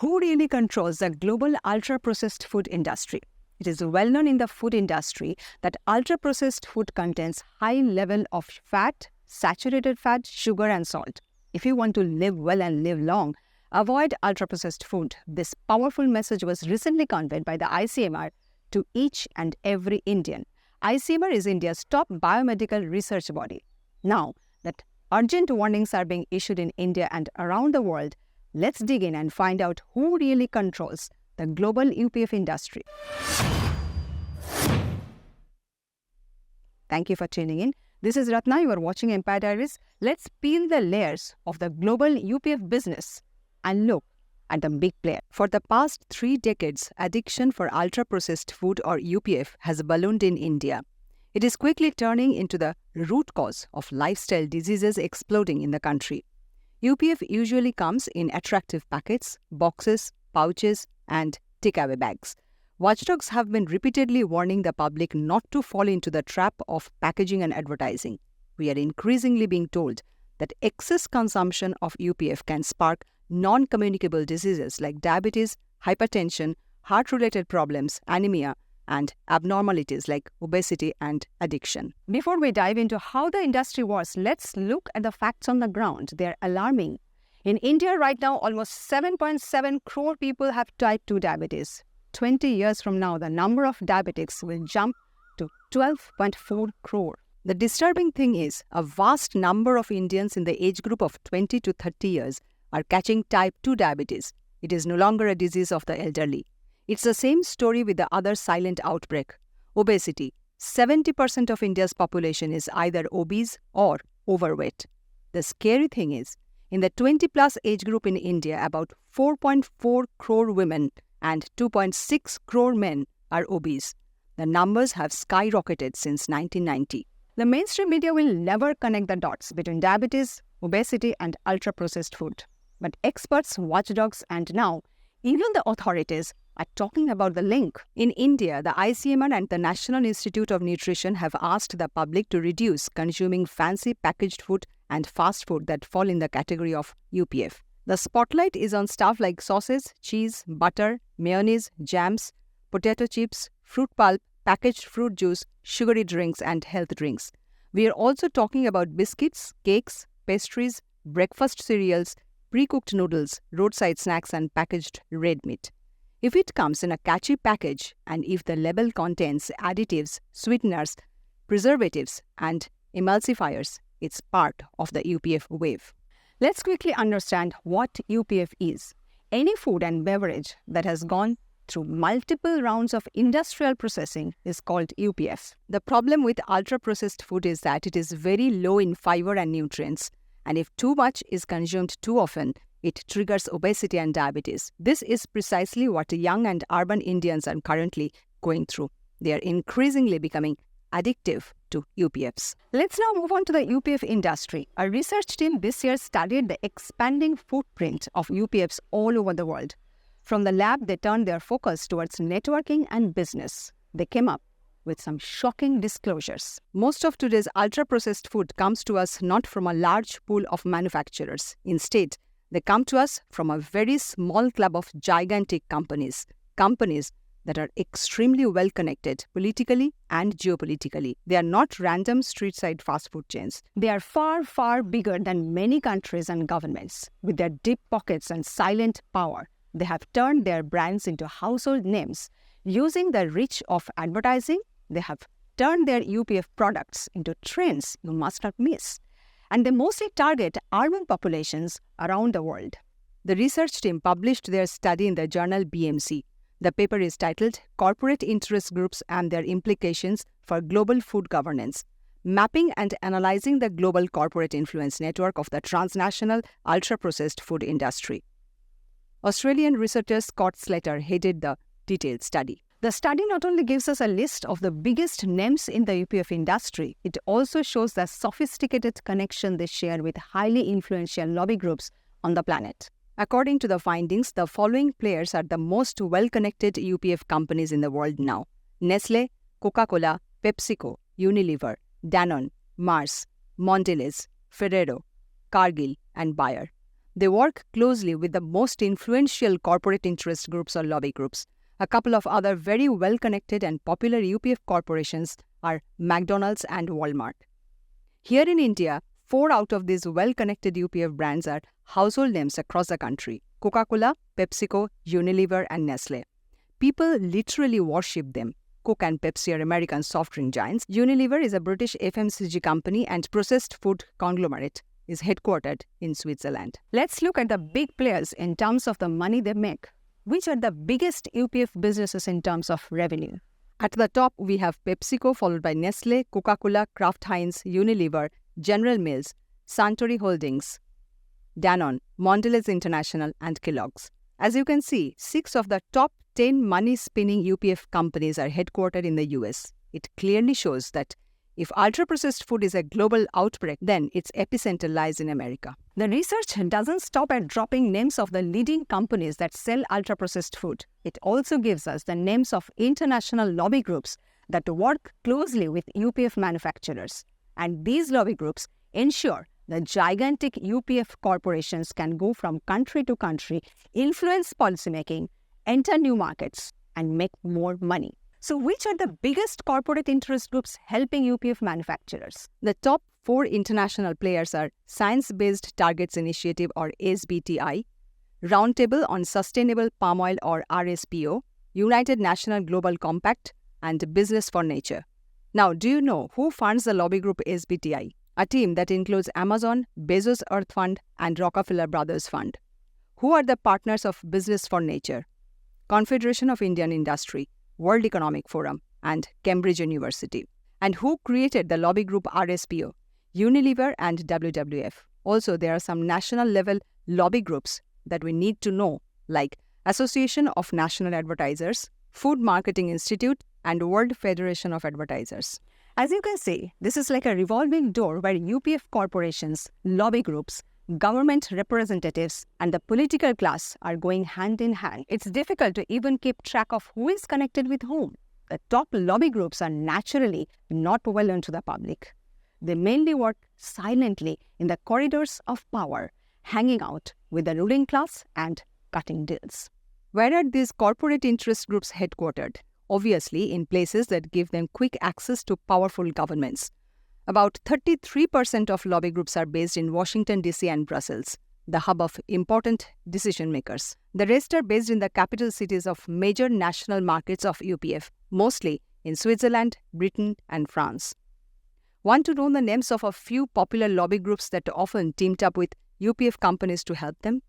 Who really controls the global ultra-processed food industry? It is well known in the food industry that ultra-processed food contains high level of fat, saturated fat, sugar and salt. If you want to live well and live long, avoid ultra-processed food. This powerful message was recently conveyed by the ICMR to each and every Indian. ICMR is India's top biomedical research body. Now that urgent warnings are being issued in India and around the world, let's dig in and find out who really controls the global UPF industry. Thank you for tuning in. This is Ratna. You are watching Empire Diaries. Let's peel the layers of the global UPF business and look at the big player. For the past 3 decades, addiction for ultra-processed food or UPF has ballooned in India. It is quickly turning into the root cause of lifestyle diseases exploding in the country. UPF usually comes in attractive packets, boxes, pouches, and takeaway bags. Watchdogs have been repeatedly warning the public not to fall into the trap of packaging and advertising. We are increasingly being told that excess consumption of UPF can spark non-communicable diseases like diabetes, hypertension, heart-related problems, anemia, and abnormalities like obesity and addiction. Before we dive into how the industry works, let's look at the facts on the ground. They are alarming. In India right now, almost 7.7 crore people have type 2 diabetes. 20 years from now, the number of diabetics will jump to 12.4 crore. The disturbing thing is, a vast number of Indians in the age group of 20 to 30 years are catching type 2 diabetes. It is no longer a disease of the elderly. It's the same story with the other silent outbreak, obesity. 70% of India's population is either obese or overweight. The scary thing is, in the 20-plus age group in India, about 4.4 crore women and 2.6 crore men are obese. The numbers have skyrocketed since 1990. The mainstream media will never connect the dots between diabetes, obesity, and ultra-processed food. But experts, watchdogs, and now even the authorities are talking about the link. In India, the ICMR and the National Institute of Nutrition have asked the public to reduce consuming fancy packaged food and fast food that fall in the category of UPF. The spotlight is on stuff like sauces, cheese, butter, mayonnaise, jams, potato chips, fruit pulp, packaged fruit juice, sugary drinks, and health drinks. We are also talking about biscuits, cakes, pastries, breakfast cereals, pre-cooked noodles, roadside snacks, and packaged red meat. If it comes in a catchy package and if the label contains additives, sweeteners, preservatives, and emulsifiers, it's part of the UPF wave. Let's quickly understand what UPF is. Any food and beverage that has gone through multiple rounds of industrial processing is called UPF. The problem with ultra-processed food is that it is very low in fiber and nutrients, and if too much is consumed too often, it triggers obesity and diabetes. This is precisely what young and urban Indians are currently going through. They are increasingly becoming addictive to UPFs. Let's now move on to the UPF industry. A research team this year studied the expanding footprint of UPFs all over the world. From the lab, they turned their focus towards networking and business. They came up with some shocking disclosures. Most of today's ultra-processed food comes to us not from a large pool of manufacturers. Instead, they come to us from a very small club of gigantic companies that are extremely well connected politically and geopolitically. They are not random street-side fast food chains. They are far, far bigger than many countries and governments. With their deep pockets and silent power, they have turned their brands into household names. Using the reach of advertising, they have turned their UPF products into trends you must not miss. And they mostly target urban populations around the world. The research team published their study in the journal BMC. The paper is titled Corporate Interest Groups and Their Implications for Global Food Governance, Mapping and Analyzing the Global Corporate Influence Network of the Transnational Ultra-Processed Food Industry. Australian researcher Scott Slater headed the detailed study. The study not only gives us a list of the biggest names in the UPF industry, it also shows the sophisticated connection they share with highly influential lobby groups on the planet. According to the findings, the following players are the most well-connected UPF companies in the world now: Nestle, Coca-Cola, PepsiCo, Unilever, Danone, Mars, Mondelez, Ferrero, Cargill, and Bayer. They work closely with the most influential corporate interest groups or lobby groups. A couple of other very well-connected and popular UPF corporations are McDonald's and Walmart. Here in India, 4 out of these well-connected UPF brands are household names across the country: Coca-Cola, PepsiCo, Unilever, and Nestle. People literally worship them. Coke and Pepsi are American soft drink giants. Unilever is a British FMCG company and processed food conglomerate, is headquartered in Switzerland. Let's look at the big players in terms of the money they make. Which are the biggest UPF businesses in terms of revenue? At the top, we have PepsiCo, followed by Nestle, Coca-Cola, Kraft Heinz, Unilever, General Mills, Suntory Holdings, Danone, Mondelez International, and Kellogg's. As you can see, 6 of the top 10 money-spinning UPF companies are headquartered in the US. It clearly shows that if ultra-processed food is a global outbreak, then its epicenter lies in America. The research doesn't stop at dropping names of the leading companies that sell ultra-processed food. It also gives us the names of international lobby groups that work closely with UPF manufacturers. And these lobby groups ensure the gigantic UPF corporations can go from country to country, influence policymaking, enter new markets, and make more money. So which are the biggest corporate interest groups helping UPF manufacturers? The top 4 international players are Science-Based Targets Initiative or SBTI, Roundtable on Sustainable Palm Oil or RSPO, United National Global Compact, and Business for Nature. Now, do you know who funds the lobby group SBTI? A team that includes Amazon, Bezos Earth Fund, and Rockefeller Brothers Fund. Who are the partners of Business for Nature? Confederation of Indian Industry, World Economic Forum, and Cambridge University. And who created the lobby group RSPO? Unilever and WWF. Also, there are some national-level lobby groups that we need to know, like Association of National Advertisers, Food Marketing Institute, and World Federation of Advertisers. As you can see, this is like a revolving door where UPF corporations, lobby groups, government representatives, and the political class are going hand in hand. It's difficult to even keep track of who is connected with whom. The top lobby groups are naturally not well known to the public. They mainly work silently in the corridors of power, hanging out with the ruling class and cutting deals. Where are these corporate interest groups headquartered? Obviously, in places that give them quick access to powerful governments. About 33% of lobby groups are based in Washington, D.C. and Brussels, the hub of important decision makers. The rest are based in the capital cities of major national markets of UPF, mostly in Switzerland, Britain, and France. Want to know the names of a few popular lobby groups that often teamed up with UPF companies to help them?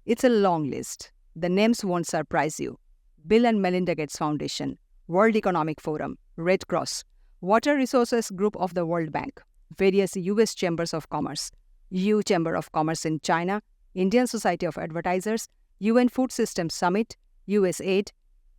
It's a long list. The names won't surprise you. Bill and Melinda Gates Foundation, World Economic Forum, Red Cross, Water Resources Group of the World Bank, various US Chambers of Commerce, EU Chamber of Commerce in China, Indian Society of Advertisers, UN Food Systems Summit, USAID,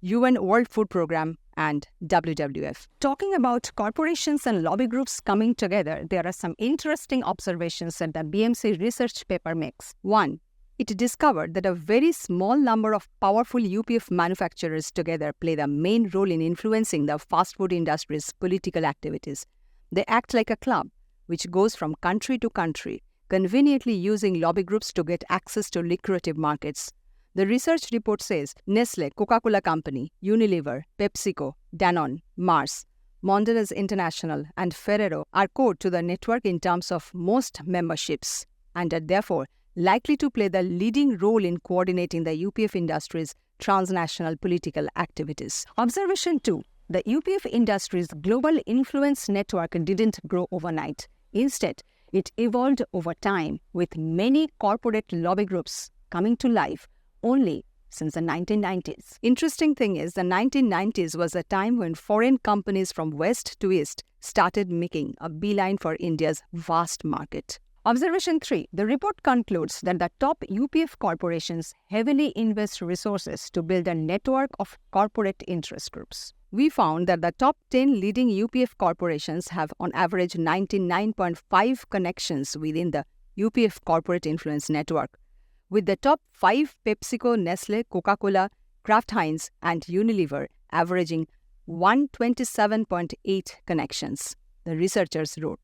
UN World Food Programme, and WWF. Talking about corporations and lobby groups coming together, there are some interesting observations that the BMC research paper makes. 1. It discovered that a very small number of powerful UPF manufacturers together play the main role in influencing the fast food industry's political activities. They act like a club, which goes from country to country, conveniently using lobby groups to get access to lucrative markets. The research report says Nestle, Coca-Cola Company, Unilever, PepsiCo, Danone, Mars, Mondelez International, and Ferrero are core to the network in terms of most memberships and are therefore likely to play the leading role in coordinating the UPF industry's transnational political activities. Observation 2. The UPF industry's global influence network didn't grow overnight. Instead, it evolved over time, with many corporate lobby groups coming to life only since the 1990s. Interesting thing is, the 1990s was a time when foreign companies from west to east started making a beeline for India's vast market. Observation 3. The report concludes that the top UPF corporations heavily invest resources to build a network of corporate interest groups. We found that the top 10 leading UPF corporations have on average 99.5 connections within the UPF corporate influence network, with the top 5 PepsiCo, Nestle, Coca-Cola, Kraft Heinz, and Unilever averaging 127.8 connections, the researchers wrote.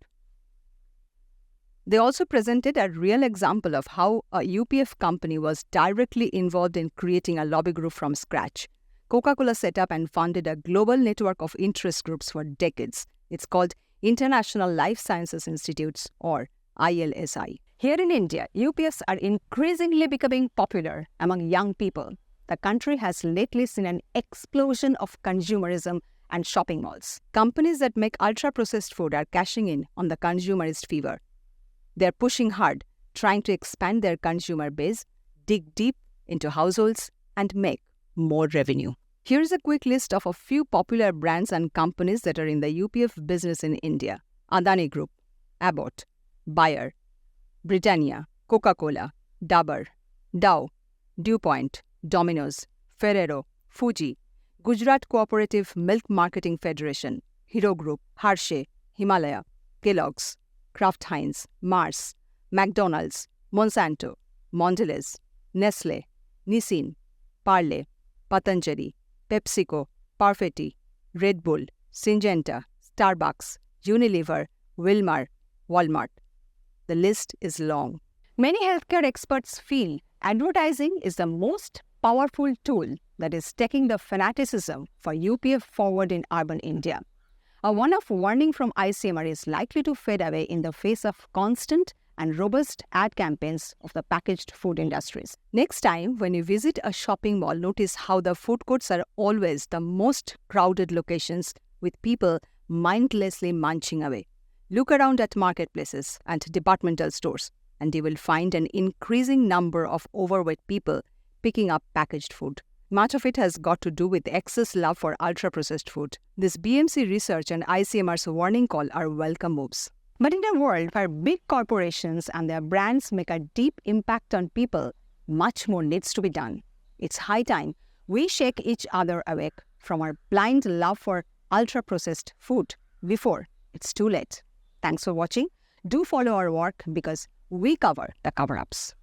They also presented a real example of how a UPF company was directly involved in creating a lobby group from scratch. Coca-Cola set up and founded a global network of interest groups for decades. It's called International Life Sciences Institutes, or ILSI. Here in India, UPFs are increasingly becoming popular among young people. The country has lately seen an explosion of consumerism and shopping malls. Companies that make ultra-processed food are cashing in on the consumerist fever. They're pushing hard, trying to expand their consumer base, dig deep into households, and make more revenue. Here's a quick list of a few popular brands and companies that are in the UPF business in India. Adani Group, Abbott, Bayer, Britannia, Coca-Cola, Dabur, Dow, DuPont, Domino's, Ferrero, Fuji, Gujarat Cooperative Milk Marketing Federation, Hero Group, Hershey, Himalaya, Kellogg's, Kraft Heinz, Mars, McDonald's, Monsanto, Mondelez, Nestle, Nissin, Parle, Patanjali, PepsiCo, Parfetti, Red Bull, Syngenta, Starbucks, Unilever, Wilmar, Walmart. The list is long. Many healthcare experts feel advertising is the most powerful tool that is taking the fanaticism for UPF forward in urban India. A one-off warning from ICMR is likely to fade away in the face of constant and robust ad campaigns of the packaged food industries. Next time, when you visit a shopping mall, notice how the food courts are always the most crowded locations, with people mindlessly munching away. Look around at marketplaces and departmental stores, and you will find an increasing number of overweight people picking up packaged food. Much of it has got to do with excess love for ultra-processed food. This BMC research and ICMR's warning call are welcome moves. But in a world where big corporations and their brands make a deep impact on people, much more needs to be done. It's high time we shake each other awake from our blind love for ultra-processed food before it's too late. Thanks for watching. Do follow our work because we cover the cover-ups.